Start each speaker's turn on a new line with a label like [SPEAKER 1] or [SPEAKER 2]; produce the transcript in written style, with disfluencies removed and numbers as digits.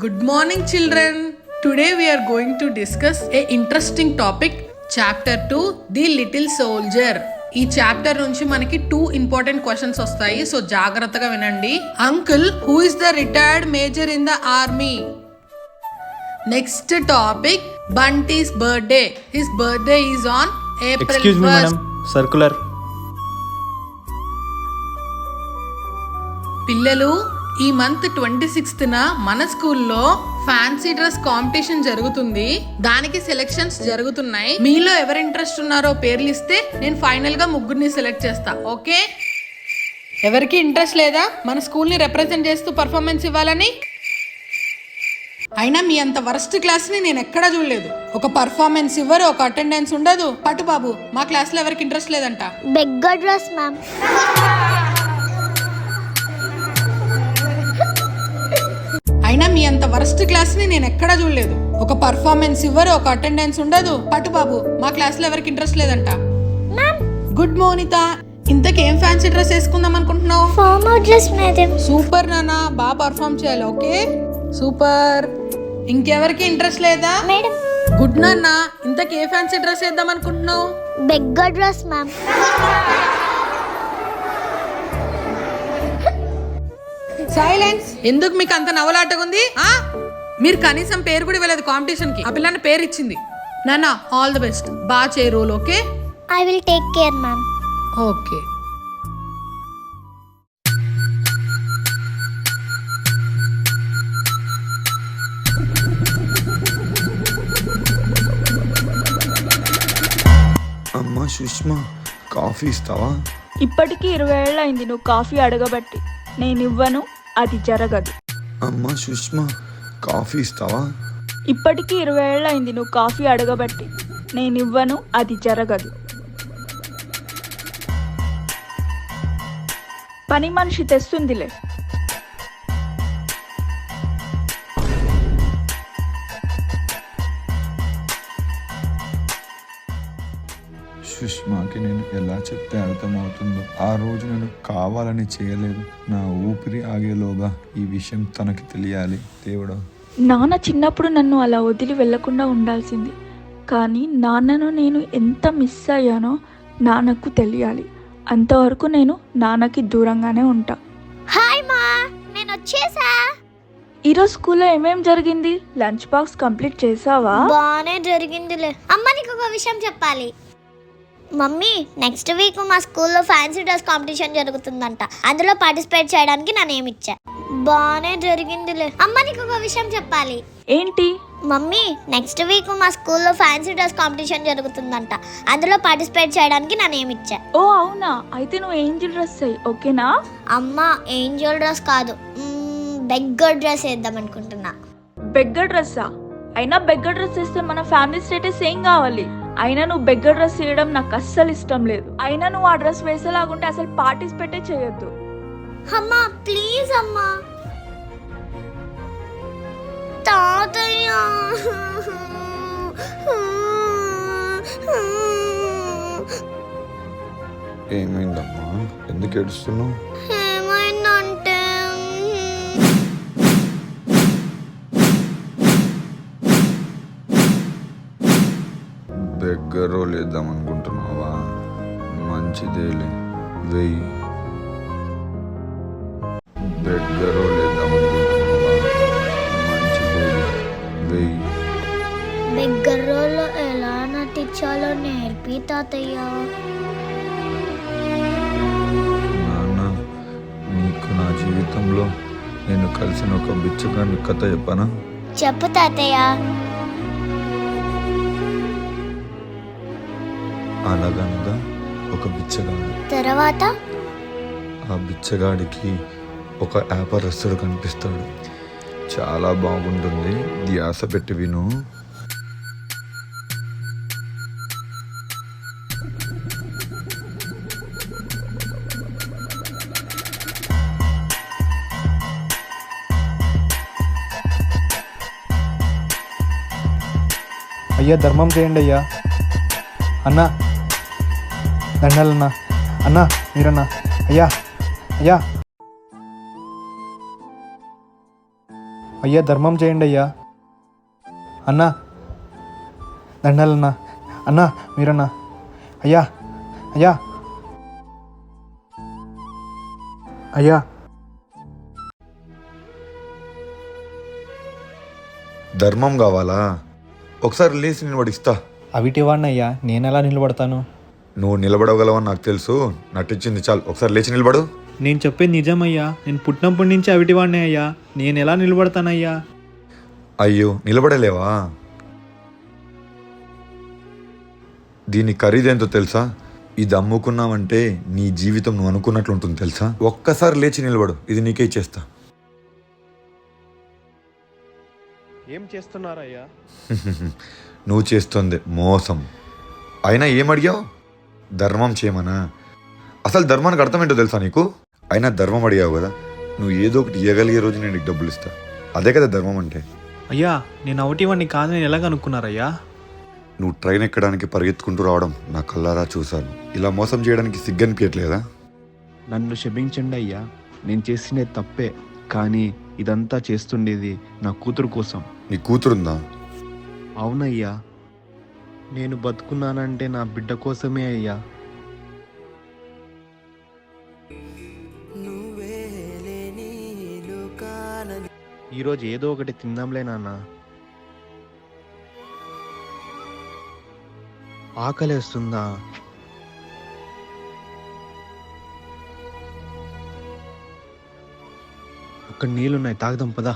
[SPEAKER 1] Good morning, children. Today we are going to discuss a interesting topic, Chapter 2, The Little Soldier. ఈ chapter నుంచి మనకి 2 important questions వస్తాయి. So జాగ్రత్తగా వినండి. Uncle, who is the retired major in the army? Next topic, Bunty's birthday. His birthday is on April 1st.
[SPEAKER 2] Circular.
[SPEAKER 1] పిల్లలు, ఈ month 26న మన స్కూల్లో ఫ్యాన్సీ డ్రెస్ కాంపిటీషన్ జరుగుతుంది. దానికి సెలెక్షన్స్ జరుగుతున్నాయి. మీలో ఎవరు ఇంట్రెస్ట్ ఉన్నారో పేర్లు ఇస్తే నేను ఫైనల్ గా ముగ్గురిని సెలెక్ట్ చేస్తా. ఓకే? ఎవరికి ఇంట్రెస్ట్ లేదా మన స్కూల్ ని రిప్రజెంట్ చేస్తూ పర్ఫార్మెన్స్ ఇవ్వాలని? అయినా మీ అంత వరస్ట్ క్లాస్ ని నేను ఎక్కడా చూడలేదు. ఒక పర్ఫార్మెన్స్ ఇవ్వరు, ఒక అటెండెన్స్ ఉండదు. పట్టు బాబు, మా క్లాస్ లో ఎవరికి ఇంట్రెస్ట్ లేదంట.
[SPEAKER 3] Beggar dress ma'am.
[SPEAKER 1] అయినా మీ అంత వరస్ట్ క్లాస్ ని నేను ఎక్కడా చూడలేదు. ఒక పర్ఫార్మెన్స్ ఇవ్వరు, ఒక అటెండెన్స్ ఉండదు. పట్టు బాబు, మా క్లాస్ లో ఎవరికి ఇంట్రెస్ట్ లేదంట. గుడ్ మోనిత, ఇంతకేం ఫ్యాన్సీ డ్రెస్ వేసుకుందాం అనుకుంటున్నావు?
[SPEAKER 3] Formal dress madam.
[SPEAKER 1] సూపర్ నాన్న, బాగా పర్ఫార్మ్ చేయాలి. Okay, super. ఇంకెవరికి ఇంట్రెస్ట్ లేదా?
[SPEAKER 3] మేడం.
[SPEAKER 1] గుడ్ నాన్న, ఇంతకే ఫ్యాన్సీ డ్రెస్ వేద్దాం అనుకుంటున్నావు?
[SPEAKER 3] Beggar dress ma'am.
[SPEAKER 1] సైలెన్స్. ఎందుకు మీకు అంత నవలాటగుంది? మీరు కనీసం పేరు కూడా ఇవ్వలేదు కాంపిటీషన్ కి. ఆ పిల్లని పేరు ఇచ్చింది. నాన్న, ఆల్ ది బెస్ట్. బాగా చేయ role. Okay?
[SPEAKER 3] I will take care ma'am.
[SPEAKER 1] Okay.
[SPEAKER 4] అమ్మా సుష్మా, కాఫీ ఇస్తావా?
[SPEAKER 5] ఇప్పటికీ 20 ఏళ్ళు అయింది నువ్వు కాఫీ అడగబట్టి. నేను ఇవ్వను, అది జరగదు.
[SPEAKER 4] అమ్మా సుష్మా, కాఫీ ఇస్తావా?
[SPEAKER 5] ఇప్పటికీ 20 ఏళ్ళు అయింది నువ్వు కాఫీ అడగబట్టి. నేను ఇవ్వను, అది జరగదు. పని మనిషి తెస్తుందిలే.
[SPEAKER 4] సుష్మాకి నేను ఎలా చెప్తే అర్థమవుతుందో. ఆ రోజు నేను కావాలని చేయలేదు. నా ఊపిరి ఆగేలోగా ఈ విషయం తనకి తెలియాలి. దేవుడా,
[SPEAKER 5] నాన్న చిన్నప్పుడు నన్ను అలా వదిలి వెళ్లకుండా ఉండాల్సింది. కానీ నాన్నను నేను ఎంత మిస్ అయ్యానో నాన్నకు తెలియాలి. అంతవరకు నేను నాన్నకి దూరంగానే ఉంటా.
[SPEAKER 3] హాయ్ మా, నేను వచ్చేసా.
[SPEAKER 5] ఈరోజు స్కూల్లో ఏమేం జరిగింది? లంచ్ బాక్స్ కంప్లీట్ చేసావా?
[SPEAKER 3] బానే జరిగిందిలే. అమ్మ, నీకు ఒక విషయం చెప్పాలి. మమ్మీ, నెక్స్ట్ వీక్ మా స్కూల్లో ఫ్యాన్సీ డ్రెస్ కాంపిటీషన్ జరుగుతుందంట. అందులో పార్టిసిపేట్ చేయడానికి నా నేమ్ ఇచ్చా. బానే జరిగిందిలే. అమ్మ, నీకు ఒక విషయం చెప్పాలి.
[SPEAKER 5] ఏంటి?
[SPEAKER 3] మమ్మీ, నెక్స్ట్ వీక్ మా స్కూల్లో ఫ్యాన్సీ డ్రెస్ కాంపిటీషన్ జరుగుతుందంట. అందులో పార్టిసిపేట్ చేయడానికి నా నేమ్ ఇచ్చా.
[SPEAKER 5] ఓ అవునా, అయితే నువ్వు ఏంజిల్ డ్రెస్ అయ్యి, ఓకేనా?
[SPEAKER 3] అమ్మ, ఏంజల్ డ్రెస్ కాదు, బెగ్గర్ డ్రెస్ వేద్దాం అనుకుంటున్నా.
[SPEAKER 5] బెగ్గర్ డ్రెస్సా? అయినా బెగ్గర్ డ్రెస్ వేస్తే మన ఫ్యామిలీ స్టేటస్ ఏం కావాలి? అయినా నువ్వు బెగ్గర్ డ్రెస్ వేయడం నాకు అస్సలు ఇష్టం లేదు. అయినా నువ్వు ఆ డ్రెస్ వేసేలాగుంటే అసలు పార్టిసిపేటే చేయొద్దు.
[SPEAKER 3] అమ్మా ప్లీజ్ అమ్మా. తాతయ్య,
[SPEAKER 4] ఏమైందమ్మా? ఎందుకు ఏడుస్తున్నావు?
[SPEAKER 3] ఏమైందంటే
[SPEAKER 4] బెగ్గరో లేద్దాం అనుకుంటున్నావా? మంచిదేలే, వెయ్యి. బెగ్గరో లేద్దాం అనుకుంటున్నావా? మంచిదేలే, వెయ్యి.
[SPEAKER 3] బెగ్గర్లో ఎలా నటించాలో నేర్పి తాతయ్య.
[SPEAKER 4] నాన్న, నీకు నా జీవితంలో నేను కలిసిన ఒక బిచ్చగాని కథ చెప్పనా?
[SPEAKER 3] చెప్పు తాతయ్య.
[SPEAKER 4] అనగనగా ఒక బిచ్చగాడు.
[SPEAKER 3] తర్వాత?
[SPEAKER 4] ఆ బిచ్చగాడికి ఒక వ్యాపారస్తుడు కనిపిస్తాడు. చాలా బాగుంటుంది, ధ్యాస పెట్టి విను.
[SPEAKER 2] అయ్యా, ధర్మం చేయండి అయ్యా. అన్నా, దండాలన్నా. అన్నా, మీరన్నా. అయ్యా, అయ్యా, అయ్యా ధర్మం చేయండి అయ్యా. అన్నా దండాలన్నా. అన్నా మీరన్నా. అయ్యా అయ్యా అయ్యా.
[SPEAKER 4] ధర్మం కావాలా? ఒకసారి లేచి నిలబడిస్తా.
[SPEAKER 2] అవిటివాడిని అయ్యా, నేను ఎలా నిలబడతాను?
[SPEAKER 4] నువ్వు నిలబడగలవని నాకు తెలుసు. నటించింది చాలు. ఒకసారి లేచి నిలబడు.
[SPEAKER 2] నేను చెప్పేది నిజమయ్యా. నేను పుట్టినప్పటి నుంచి అవిటివాడిని అయ్యా. నేను ఎలా నిలబడతానయ్యా?
[SPEAKER 4] అయ్యో నిలబడలేవా? దీని ఖరీదేంతో తెలుసా? ఇది అమ్ముకున్నావంటే నీ జీవితం నువ్వు అనుకున్నట్లు ఉంటుంది తెలుసా? ఒక్కసారి లేచి నిలబడు, ఇది నీకే ఇచ్చేస్తా.
[SPEAKER 2] ఏం చేస్తున్నారయ్యా?
[SPEAKER 4] నువ్వు చేస్తుంది మోసం. అయినా ఏమడిగావు? ధర్మం చేయమనా? అసలు ధర్మానికి అర్థం ఏంటో తెలుసా నీకు? అయినా ధర్మం అడిగావు కదా, నువ్వు ఏదో ఒకటి ఇవ్వగలిగే రోజు నేను నీకు డబ్బులు ఇస్తా. అదే కదా ధర్మం అంటే.
[SPEAKER 2] అయ్యా నేను అవిటివాడిని కాదని ఎలా కనుక్కున్నారయ్యా?
[SPEAKER 4] నువ్వు ట్రైన్ ఎక్కడానికి పరిగెత్తుకుంటూ రావడం నా కళ్ళారా చూశాను. ఇలా మోసం చేయడానికి సిగ్గనిపించట్లేదా?
[SPEAKER 6] నన్ను క్షమించండి అయ్యా, నేను చేసినది తప్పే. కానీ ఇదంతా చేస్తుండేది నా కూతురు కోసం.
[SPEAKER 4] నీ కూతురుందా?
[SPEAKER 6] అవునయ్యా, నేను బతుకున్నానంటే నా బిడ్డ కోసమే అయ్యా. ఈరోజు ఏదో ఒకటి తిందాంలే నాన్న. ఆకలేస్తుందా? అక్కడ నీళ్ళున్నాయి, తాగుదాం పదా.